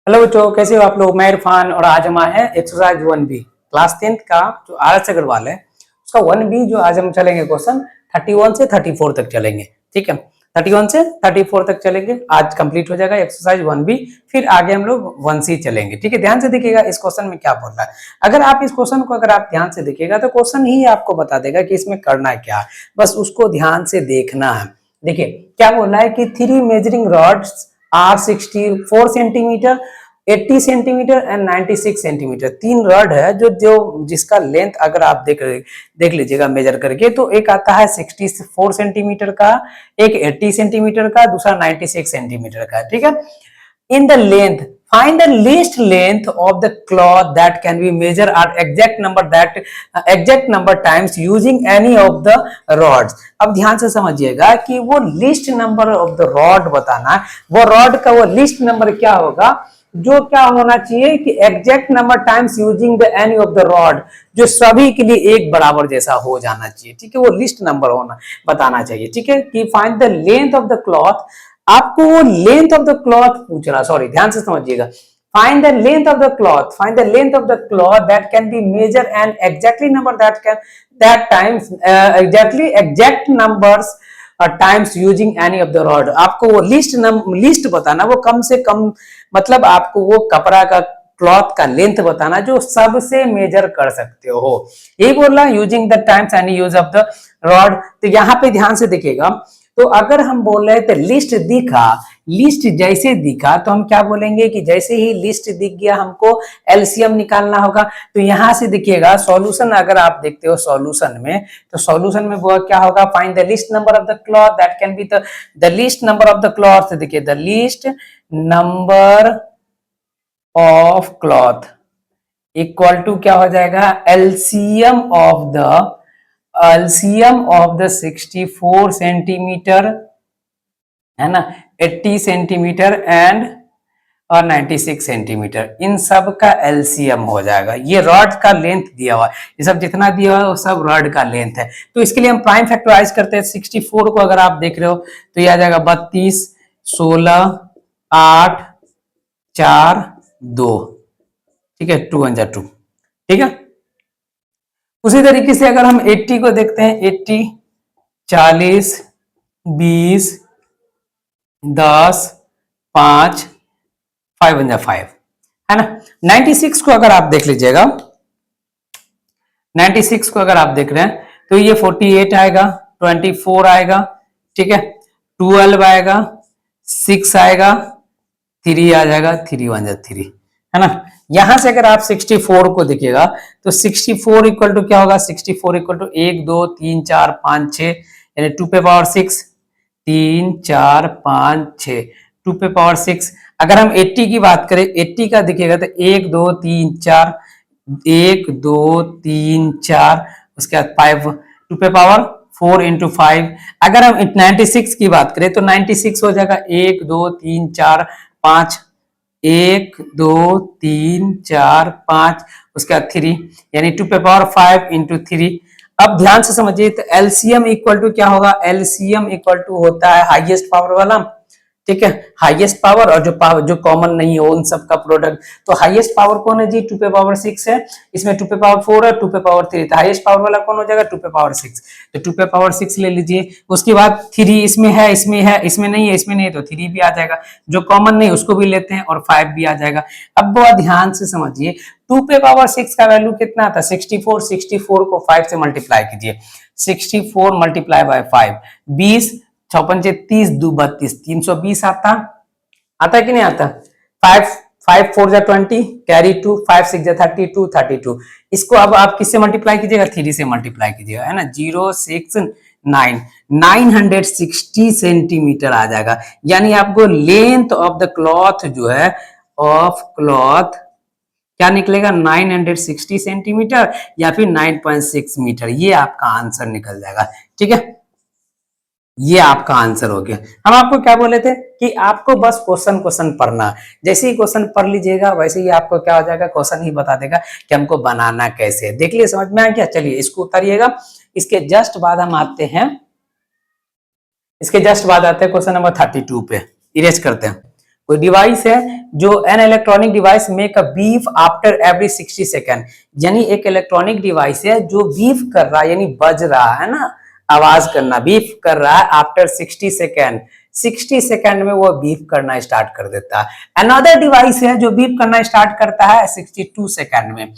Hello बच्चों, कैसे हो आप लोग। मैं इरफान और आज हम आए हैं एक्सरसाइज 1B क्लास 10th का जो आर.एस. अग्रवाल है उसका 1B जो आज हम चलेंगे क्वेश्चन 31 से 34 तक चलेंगे। ठीक है, 31 से 34 तक चलेंगे। आज कंप्लीट हो जाएगा एक्सरसाइज 1B, फिर आगे हम लोग 1C चलेंगे। ठीक है, ध्यान से देखिएगा इस क्वेश्चन में क्या बोल रहा है। अगर आप इस क्वेश्चन को अगर आप ध्यान से देखिएगा तो क्वेश्चन ही आपको बता देगा कि इसमें करना क्या है, बस उसको ध्यान से देखना है। देखिए क्या बोल रहा है कि 3 measuring rods are 64 centimetre, 80 centimetre and 96 centimetre. 3 rod है जो जो जिसका लेंथ अगर आप देख लीजिएगा मेजर करके, तो एक आता है 64 सेंटीमीटर का, एक 80 सेंटीमीटर का, दूसरा 96 सेंटीमीटर का। ठीक है, in the length find the least length of the cloth that can be measured or exact number times using any of the rods। अब ध्यान से समझिएगा कि वो least number of the rod बताना है। वो रॉड का वो लीस्ट नंबर क्या होगा, जो क्या होना चाहिए कि exact number times using the any of the rod, जो सभी के लिए एक बराबर जैसा हो जाना चाहिए। ठीक है, वो लिस्ट नंबर होना बताना चाहिए। ठीक है, कि find the length of the cloth, आपको वो लेंथ ऑफ द क्लॉथ पूछ रहा, सॉरी ध्यान से समझिएगा। Find the length of the cloth, find the length of the cloth that can be measure and exactly number that times exact numbers times using any of the rod. आपको वो list बताना, वो कम से कम मतलब आपको वो कपड़ा का क्लॉथ का लेंथ बताना जो सबसे मेजर कर सकते हो। यही बोल रहा है using the times any use of the rod. तो यहाँ पे ध्यान से देखिएगा, तो अगर हम बोल रहे थे लिस्ट दिखा, लिस्ट जैसे दिखा तो हम क्या बोलेंगे कि जैसे ही लिस्ट दिख गया हमको एलसीएम निकालना होगा। तो यहां से देखिएगा सॉल्यूशन अगर आप देखते हो सॉल्यूशन में, तो सॉल्यूशन में वो क्या होगा, find the list number of the cloth that can be the list number of the cloth. देखिए the list number of cloth equal to क्या हो जाएगा, एलसीएम ऑफ द 64 सेंटीमीटर है ना, 80 सेंटीमीटर एंड और 96 सेंटीमीटर, इन सब का एलसीएम हो जाएगा। ये रॉड का लेंथ दिया हुआ है, ये सब जितना दिया हुआ है वो सब रॉड का लेंथ है। तो इसके लिए हम प्राइम फैक्टराइज करते हैं। 64 को अगर आप देख रहे हो तो ये आ जाएगा 32, 16, 8, 4, 2। ठीक है, 2 1 2। ठीक है, उसी तरीके से अगर हम 80 को देखते हैं, 80, 40, 20, 10, 5, 5 1 5 है ना। 96 को अगर आप देख लीजिएगा, 96 को अगर आप देख रहे हैं तो ये 48 आएगा, 24 आएगा, ठीक है, 12 आएगा, 6 आएगा, 3 आ जाएगा, 3 1 3 है ना। यहां से अगर आप 64 को देखिएगा तो 64 इक्वल टू क्या होगा, 64 इक्वल टू 1 2 3 4 5 6 यानी 2 पे पावर 6, 3 4 5 6, 2 पे पावर 6। अगर हम 80 की बात करें, 80 का देखिएगा तो 1 2 3 4, 1 2 3 4, उसके बाद 5, 2 पे पावर 4 इंटू 5। अगर हम 96 की बात करें तो 96 हो जाएगा 1 2 3 4 5, 1 2 3 4 5, उसके बाद 3 यानी 2 पे पावर 5 इंटू 3। अब ध्यान से समझिए, तो एलसीएम इक्वल टू क्या होगा, एलसीएम इक्वल टू होता है हाईएस्ट पावर वाला। ठीक है, हाईएस्ट पावर और जो पावर जो कॉमन नहीं है उन सब का प्रोडक्ट। तो हाईएस्ट पावर कौन है जी, 2 पे पावर 6 है, इसमें 2 पे पावर 4 है, 2 पे पावर 3, तो हाईएस्ट पावर वाला कौन हो जाएगा, 2 पे पावर 6। तो 2 पे पावर 6 ले लीजिए। उसके बाद 3 इसमें है, इसमें है, इसमें नहीं है, इसमें नहीं है, तो 3 भी आ जाएगा। जो कॉमन नहीं उसको भी लेते हैं और 5 भी आ जाएगा। अब बहुत ध्यान से समझिए, 2 पे पावर 6 का वैल्यू कितना था, 64। 64 को 5 से मल्टीप्लाई कीजिए, 64 मल्टीप्लाई बाय 5, 20, 6 पंचे 30, 2 32, 320 आता है कि नहीं आता। 5 5 4 जा 20, कैरी 2, 5 6 जा 32, 32। इसको अब आप किससे मल्टीप्लाई कीजिएगा, 3 से मल्टीप्लाई कीजिएगा, है ना। 0 6 9, 960 सेंटीमीटर आ जाएगा। यानी आपको लेंथ ऑफ द क्लॉथ जो है, ऑफ क्लॉथ क्या निकलेगा, 960 सेंटीमीटर या फिर 9.6 मीटर। ये आपका आंसर निकल जाएगा। ठीक है, ये आपका आंसर हो गया। हम आपको क्या बोले थे कि आपको बस क्वेश्चन पढ़ना, जैसे ही क्वेश्चन पढ़ लीजिएगा वैसे ही आपको क्या हो जाएगा, क्वेश्चन ही बता देगा कि हमको बनाना कैसे है। देख लिए, समझ में आ गया। चलिए इसको उतारिएगा। इसके जस्ट बाद हम आते हैं, इसके जस्ट बाद आते हैं क्वेश्चन नंबर 32 पे। इरेज करते हैं। कोई डिवाइस है जो an electronic device make a beef after every 60 second, यानी एक इलेक्ट्रॉनिक डिवाइस है जो बीफ कर रहा है, यानी बज रहा है ना, आवाज करना, बीफ कर रहा है आफ्टर 60 सेकेंड, 60 सेकेंड में वो बीफ करना स्टार्ट कर देता है। अनदर डिवाइस है जो बीफ करना स्टार्ट करता है 62 सेकेंड में,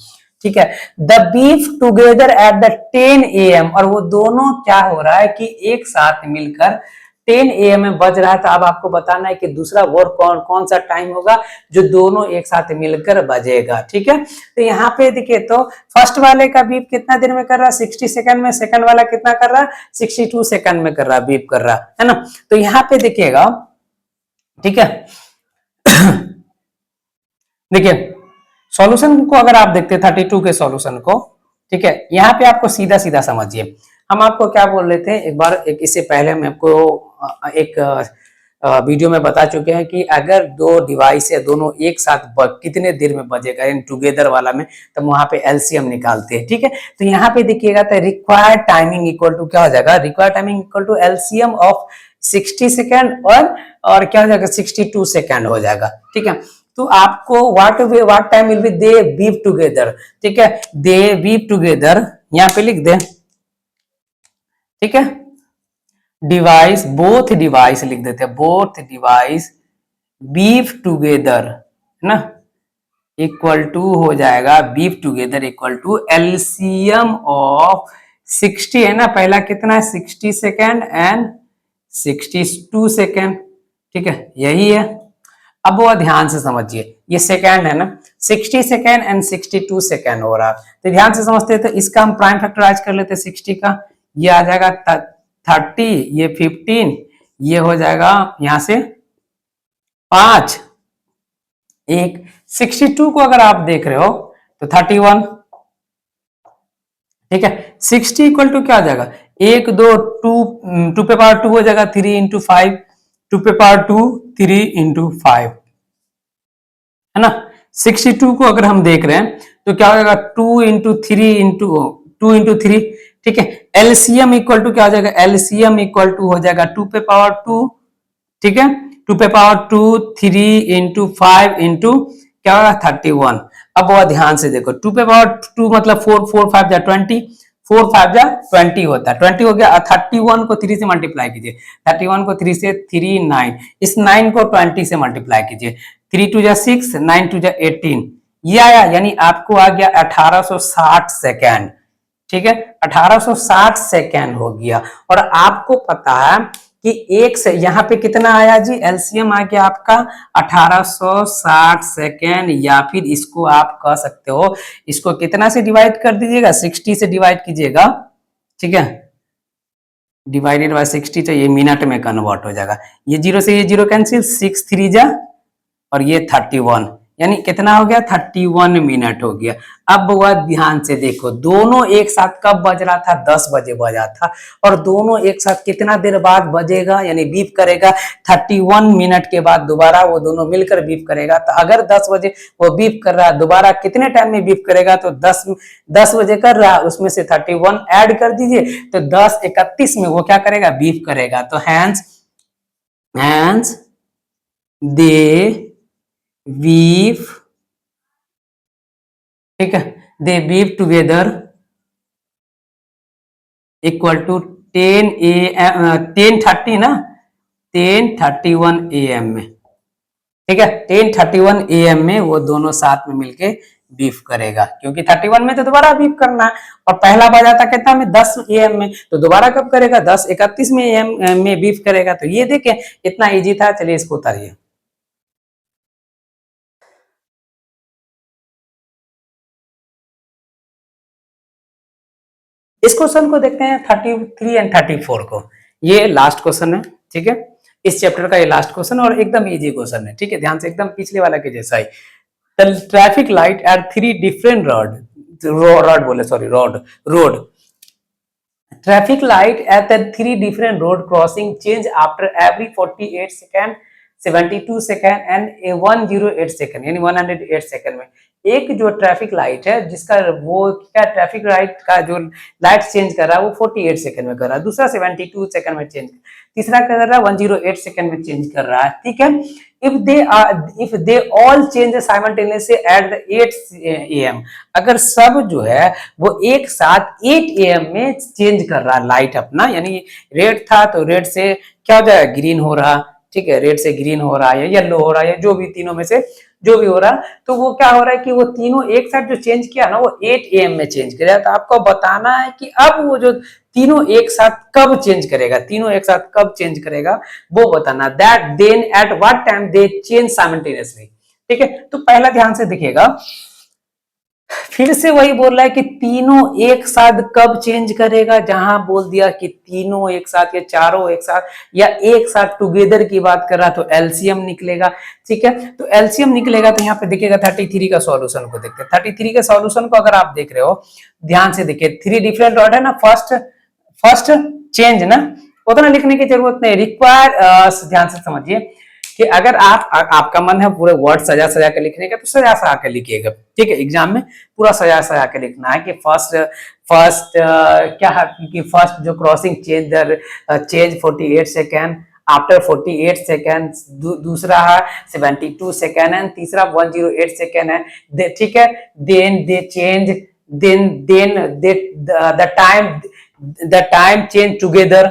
ठीक है। The beef together at the 10 AM, और वो दोनों क्या हो रहा है कि एक साथ मिलकर 10 AM में बज रहा है। तो अब आपको बताना है कि दूसरा वर्ड कौन सा टाइम होगा जो दोनों एक साथ मिलकर बजेगा, ठीक है। तो यहाँ पे देखिए, तो फर्स्ट वाले का बीप कितना देर में कर रहा है, 60 सेकंड में, सेकंड वाला कितना कर रहा है, 62 सेकंड में कर रहा है, बीप कर रहा है ना। तो यहाँ पे देखिएगा, ठीक है। देखिए सॉल्यूशन को अगर आप देखते 32 के सॉल्यूशन को, ठीक है, यहाँ पे आपको सीधा सीधा समझिए। हम आपको क्या बोल रहे थे, एक बार इससे पहले हम आपको एक वीडियो में बता चुके हैं कि अगर दो डिवाइस है दोनों एक साथ कितने देर में बजेगा, इन टुगेदर वाला में, तो वहां पे एलसीएम निकालते हैं, ठीक है। तो यहाँ पे देखिएगा तो रिक्वायर्ड टाइमिंग इक्वल टू क्या हो जाएगा, required timing equal to LCM of 60 second और क्या हो जाएगा, 62 सेकेंड हो जाएगा, ठीक है। तो आपको what time will be they beep together, ठीक है, दे बीप टुगेदर, यहाँ पे लिख दे, ठीक है। डिवाइस, बोथ डिवाइस लिख देते हैं, बोथ डिवाइस बीफ टुगेदर, है ना, इक्वल टू हो जाएगा, beep together equal to LCM of 60 है ना, पहला कितना है 60 सेकेंड एंड 62 सेकेंड, ठीक है, यही है। अब वो ध्यान से समझिए, ये सेकेंड है ना, 60 सेकेंड एंड 62 सेकेंड हो रहा है, तो ध्यान से समझते हैं। तो इसका हम प्राइम फैक्टराइज कर लेते हैं 60 का, ये आ जाएगा 30, ये 15, ये हो जाएगा यहां से 5, एक 62 को अगर आप देख रहे हो तो 31, ठीक है। 60 इक्वल टू क्या हो जाएगा, 1 2 2 पे पावर 2 हो जाएगा, 3 इंटू 5, 2 पे पावर 2, 3 इंटू 5, है ना। 62 को अगर हम देख रहे हैं तो क्या हो जाएगा, 2 इंटू 3 इंटू 3, ठीक है। एलसीएम इक्वल टू क्या हो जाएगा, एलसीएम इक्वल टू हो जाएगा 2 पे पावर 2, ठीक है, 2 पे पावर 2, 3 इंटू 5 इंटू क्या होगा 31। अब वो ध्यान से देखो, 2 पे पावर 2 मतलब 4 4 5 जा 20, 4 5 जा 20 होता है, 20 हो गया। 31 को 3 से मल्टीप्लाई कीजिए, 31 को 3 से 3 9, इस 9 को 20 से मल्टीप्लाई कीजिए, 3 2 जा 6, 9 2 जा 18, ये आया, यानी आपको आ गया 1860 सेकेंड, ठीक है, 1860 सेकेंड हो गया। और आपको पता है कि एक से यहाँ पे कितना आया जी, एलसीएम आ गया आपका 1860 सेकेंड, या फिर इसको आप कह सकते हो, इसको कितना से डिवाइड कर दीजिएगा, 60 से डिवाइड कीजिएगा, ठीक है, डिवाइडेड बाय 60, तो ये मिनट में कन्वर्ट हो जाएगा। ये जीरो से ये जीरो कैंसिल, 6 3 जा और ये 31, यानी कितना हो गया, 31 मिनट हो गया। अब वह ध्यान से देखो, दोनों एक साथ कब बज रहा था, 10 बजे बजा था, और दोनों एक साथ कितना देर बाद बजेगा, यानी बीप करेगा 31 मिनट के बाद दोबारा वो दोनों मिलकर बीप करेगा। तो अगर 10 बजे वो बीप कर रहा है, दोबारा कितने टाइम में बीप करेगा, तो 10 बजे कर रहा है, उसमें से 31 ऐड कर दीजिए, तो 10 31 में वो क्या करेगा, बीप करेगा। तो हैंस दे बीफ, ठीक है, दे बीफ टुगेदर इक्वल टू 10:30 ना, 10:31 AM में, ठीक है, 10:31 AM में वो दोनों साथ में मिलके बीफ करेगा, क्योंकि 31 में तो दोबारा बीफ करना है, और पहला बजा था कितना में, 10 AM में, तो दोबारा कब करेगा, 10:31 में AM में बीफ करेगा। तो ये देखें इतना इजी था। चलिए इसको उतारिए। इस क्वेश्चन को देखते हैं 33 एंड 34 को, ये लास्ट क्वेश्चन है, ठीक है, इस चैप्टर का ये लास्ट क्वेश्चन, और एकदम इजी क्वेश्चन है, ठीक है, ध्यान से, एकदम पिछले वाला के जैसा ही। The traffic light at 3 different road traffic light at the 3 different road crossing change after every 48 second, 72 second and 108 second, यानी 108 सेकंड में एक जो ट्रैफिक लाइट है, जिसका वो क्या, ट्रैफिक लाइट का जो लाइट चेंज कर रहा है वो 48 सेकंड में कर रहा है, दूसरा 72 सेकंड में चेंज। तीसरा क्या कर रहा है 108 सेकंड में चेंज कर रहा है, ठीक है। If they all change simultaneously at the 8 AM, अगर सब जो है वो एक साथ 8 AM में चेंज कर रहा है लाइट अपना, यानी रेड था तो रेड से क्या हो जाएगा, ग्रीन हो रहा, ठीक है, रेड से ग्रीन हो रहा है, येलो हो रहा है, जो भी तीनों में से जो भी हो रहा, तो वो क्या हो रहा है कि वो तीनों एक साथ जो चेंज किया ना वो 8 AM में चेंज किया। तो आपको बताना है कि अब वो जो तीनों एक साथ कब चेंज करेगा, तीनों एक साथ कब चेंज करेगा वो बताना। That then at what time they change simultaneously, ठीक है। तो पहला ध्यान से देखिएगा, फिर से वही बोल रहा है कि तीनों एक साथ कब चेंज करेगा, जहां बोल दिया कि तीनों एक साथ या चारों एक साथ या एक साथ टुगेदर की बात कर रहा तो एलसीएम निकलेगा, ठीक है। तो एलसीएम निकलेगा तो यहाँ पे देखिएगा 33 का सॉल्यूशन को देखते हैं। 33 के सॉल्यूशन को अगर आप देख रहे हो ध्यान से देखिए, 3 डिफरेंट वर्ड है ना, फर्स्ट चेंज ना, उतना लिखने की जरूरत नहीं, रिक्वायर ध्यान से समझिए कि अगर आपका मन है पूरे वर्ड सजा सजा के लिखने का तो सजा सजा के लिखिएगा, ठीक है। एग्जाम में पूरा सजा सजा के लिखना है कि फर्स्ट क्या है कि फर्स्ट जो crossing change 48 second, after 48 second, दूसरा है 72 सेकेंड एंड तीसरा 108 सेकेंड है, ठीक है। Then they change, then the time change together,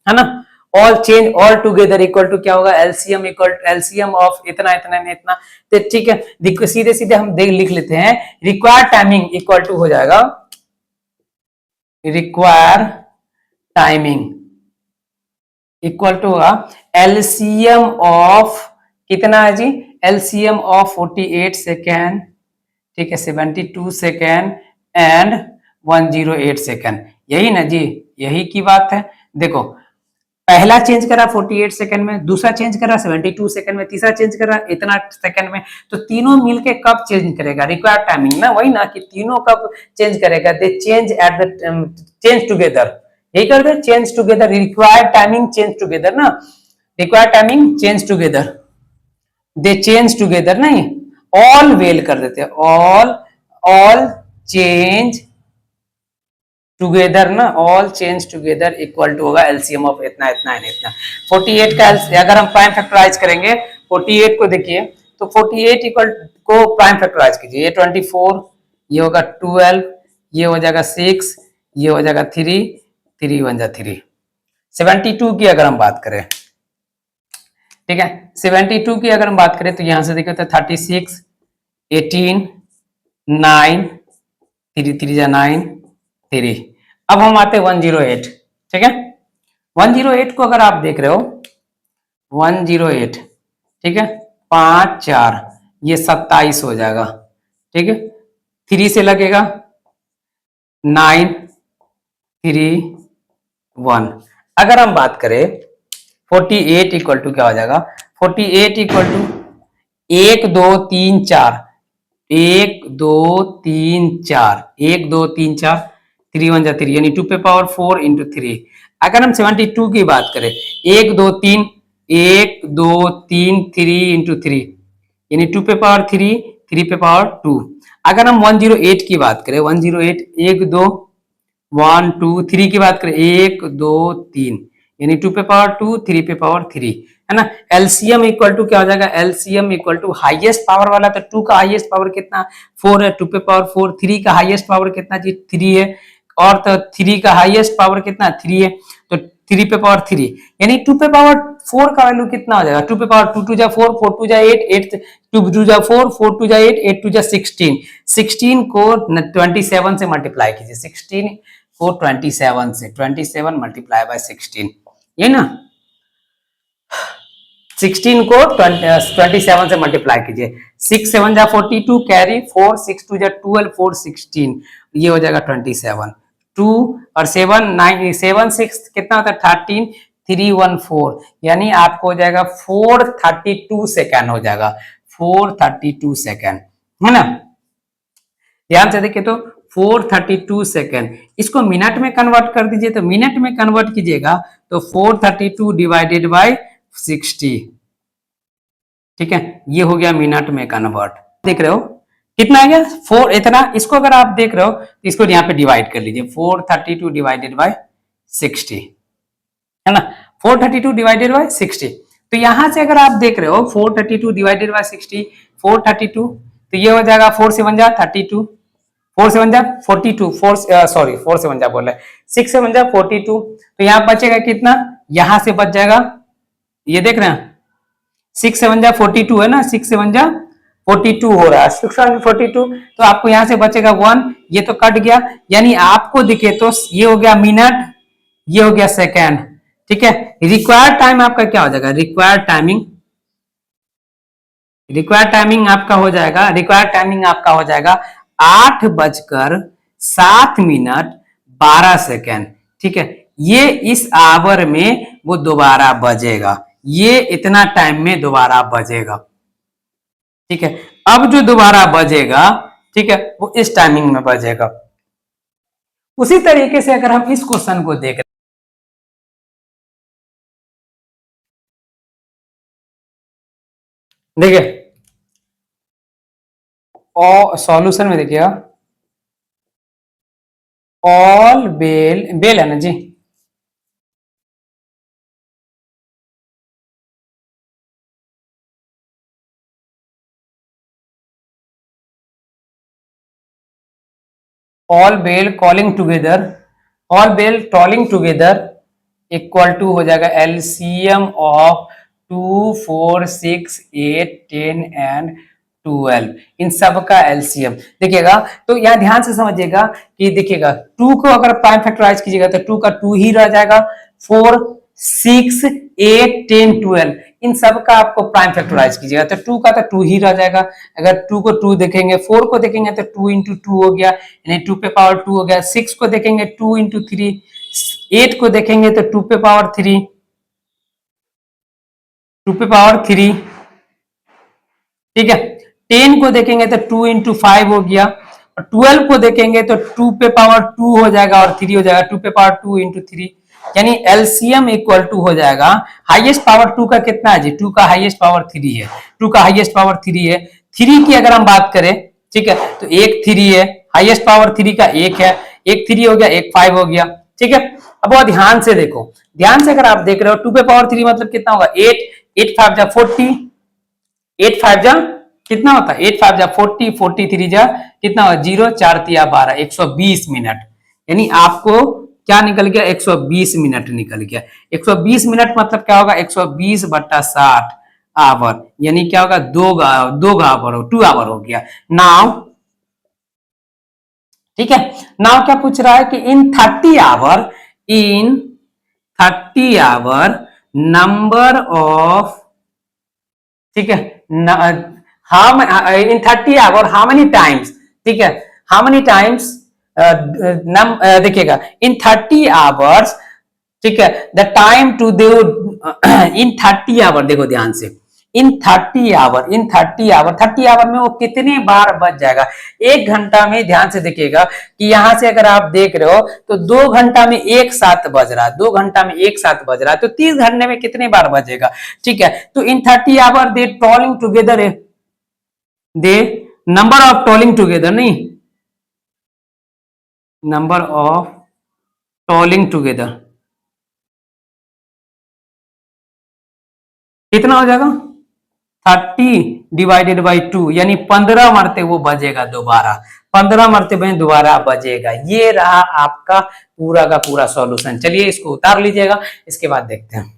है ना। All change all together equal to क्या होगा, एलसीएम ऑफ इतना इतना इतना, तो ठीक है। सीधे सीधे हम लिख लेते हैं, रिक्वायर्ड टाइमिंग इक्वल टू हो जाएगा, रिक्वायर टाइमिंग इक्वल टू होगा एलसीएम ऑफ कितना है जी, एलसीएम ऑफ 48 सेकेंड, ठीक है, 72 सेकेंड एंड 108 सेकेंड, यही ना जी, यही की बात है। देखो पहला चेंज करा 48 सेकंड में, दूसरा चेंज करा 72 सेकंड में, तीसरा चेंज करा इतना सेकंड में, तो तीनों मिलके कब चेंज करेगा, रिक्वायर्ड टाइमिंग ना, वही ना कि तीनों कब चेंज करेगा, they change at the change together, यही कर they change together, required timing change together ना, required timing change together, they change together नहीं, ऑल वेल कर देते हैं, ऑल चेंज टुगेदर ना, all change together equal to होगा एलसीएम ऑफ इतना इतना इतना। 48 का अगर हम प्राइम फैक्टराइज करेंगे 48 को देखिए, तो 48 इक्वल को प्राइम फैक्टराइज कीजिए, ये 24, ये होगा 12, ये हो जाएगा 6, ये हो जाएगा 3, 3 1 जा 3। 72 की अगर हम बात करें, ठीक है, 72 की अगर हम बात करें तो यहां से देखिए तो 36, 18, 9, 3 3 जा 9, 3। अब हम आते 108, ठीक है। 108 को अगर आप देख रहे हो 108, ठीक है, 5 4 ये 27 हो जाएगा, ठीक है। 3 से लगेगा 9 3 1। अगर हम बात करें 48 इक्वल टू क्या हो जाएगा, 48 इक्वल टू 1 2 3 4, 1 2 3 4, 1 2 3 4, 3 1 जा 3, यानी 2 पे पावर 4 इंटू 3। अगर हम 72 की बात करें 1 2 3, 1 2 3 3 इंटू 3, यानी 2 पे पावर 3, 3 पे पावर 2। अगर हम 108 की बात करें 108, 1 2 1 2 3 की बात करें 1 2 3, यानी 2 पे पावर 2, 3 पे पावर 3, है ना। एलसीएम इक्वल टू क्या हो जाएगा, LCM equal to highest power वाला तो 2 का हाईएस्ट पावर कितना 4 है, 2 पे पावर 4, 3 का हाईएस्ट पावर कितना जी 3 है, और तो 3 का हाईएस्ट पावर कितना 3 है, तो 3 पे पावर 3, यानी 2 पे पावर 4 का वैल्यू कितना हो जाएगा, 2 पे पावर 2 2 जा 4, 4 2 जा 8, 8 2 2 जा 4, 4 2 जा 8, 8 2 जा 16, 16 को 27 से मल्टीप्लाई कीजिए, 16 को 27 से, 27 मल्टीप्लाई बाय 16, ये ना 16 को 27 से मल्टीप्लाई कीजिए, 6 7 जा 42 कैरी 4, 6 2 जा 12, 4 16, ये हो जाएगा 27, 2 और 7 9 7 6 कितना होता है 13, 3 1 4, यानी आपको हो जाएगा 432 सेकेंड हो जाएगा, 432 सेकेंड, है ना। ध्यान से देखिए तो 432 सेकेंड, इसको मिनट में कन्वर्ट कर दीजिए, तो मिनट में कन्वर्ट कीजिएगा तो 432 डिवाइडेड बाय 60, ठीक है, ये हो गया मिनट में कन्वर्ट। देख रहे हो कितना आ गया 4 इतना, इसको अगर आप देख रहे हो तो इसको यहाँ पे डिवाइड कर लीजिए, 432 डिवाइडेड बाय 60, है ना। 432 डिवाइडेड बाय 60। तो यहां से अगर आप देख रहे हो 432 डिवाइडेड बाय 60, 432, तो ये हो जाएगा 4 7 जा 32, 4 7 जा 42, 4 7 जा बोल रहे, 6 7 जा 42। तो यहाँ बचेगा कितना, यहां से बच जाएगा, ये देख रहे हैं 6 7 जा 42 है ना, 6 7 जा 42 हो रहा है, 642। तो आपको यहां से बचेगा 1, ये तो कट गया, यानी आपको दिखे तो ये हो गया मिनट, ये हो गया सेकेंड। ठीक है, रिक्वायर्ड टाइम आपका क्या हो जाएगा, रिक्वायर्ड टाइमिंग आपका हो जाएगा 8:07:12। ठीक है, ये इस आवर में वो दोबारा बजेगा, ये इतना टाइम में दोबारा बजेगा। ठीक है, अब जो दोबारा बजेगा, ठीक है, वो इस टाइमिंग में बजेगा। उसी तरीके से अगर हम इस क्वेश्चन को देख रहे, देखिए और सॉल्यूशन में देखिएगा, ऑल बेल, बेल है ना जी, all bell calling together, all bell tolling together equal to हो जाएगा एलसीएम ऑफ 2 4 6 8 10 एंड 12, इन सब का एलसीएम देखिएगा। तो यहाँ ध्यान से समझिएगा कि देखिएगा 2 को अगर प्राइम फैक्टराइज कीजिएगा तो 2 का 2 ही रह जाएगा, 4 6 8 10 12 इन सब का आपको प्राइम फैक्टराइज कीजिएगा तो 2 का तो 2 ही रह जाएगा। अगर 2 को 2 देखेंगे, 4 को देखेंगे तो 2 इंटू 2 हो गया, यानी 2 पे पावर 2 हो गया, 6 को देखेंगे 2 इंटू 3, 8 को देखेंगे तो 2 पे पावर 3, 2 पे पावर 3। ठीक है, 10 को देखेंगे तो 2 इंटू 5 हो गया, और 12 को देखेंगे तो 2 पे पावर 2 हो जाएगा और 3 हो जाएगा, 2 पे पावर 2 इंटू 3, यानी एलसीएम इक्वल टू हो जाएगा, हाईएस्ट पावर 2 का कितना है जी, 2 का हाईएस्ट पावर 3 है, 2 का हाईएस्ट पावर 3 है, 3 की अगर हम बात करें, ठीक है, तो एक 3 है, हाईएस्ट पावर 3 का एक है, एक 3 हो गया, एक 5 हो गया। ठीक है, अब बहुत ध्यान से देखो, ध्यान से अगर आप देख रहे हो 2 पे पावर 3 मतलब कितना होगा, 8, 8 5 जा 40, 8 5 जा कितना होता है, 8 5 जा 40, 43 जा कितना होगा 0, 4 तिया 12, 120 मिनट, यानी आपको क्या निकल गया, 120 मिनट निकल गया। 120 मिनट मतलब क्या होगा, 120/60 आवर, यानी क्या होगा, 2 आवर, 2 आवर हो गया। नाउ ठीक है, नाउ क्या पूछ रहा है कि इन 30 आवर नंबर ऑफ, ठीक है, how in 30 hour how many times, ठीक है, हाउ मेनी टाइम्स, देखिएगा इन 30 आवर्स, ठीक है, द टाइम टू दो इन 30 आवर, देखो ध्यान से, इन 30 आवर 30 आवर में वो कितने बार बच जाएगा, एक घंटा में, ध्यान से देखिएगा कि यहां से अगर आप देख रहे हो तो 2 घंटा में एक साथ बज रहा है, 2 घंटा में एक साथ बज रहा है, तो 30 घंटे में कितने बार बजेगा। ठीक है, तो इन 30 आवर दे ट्रॉलिंग टुगेदर है, दे नंबर ऑफ ट्रॉलिंग टुगेदर, नहीं नंबर ऑफ टॉलिंग टुगेदर कितना हो जाएगा, 30/2, यानी 15 मरते वो बजेगा दोबारा, 15 मरते दोबारा बजेगा। ये रहा आपका पूरा का पूरा सॉल्यूशन। चलिए इसको उतार लीजिएगा, इसके बाद देखते हैं।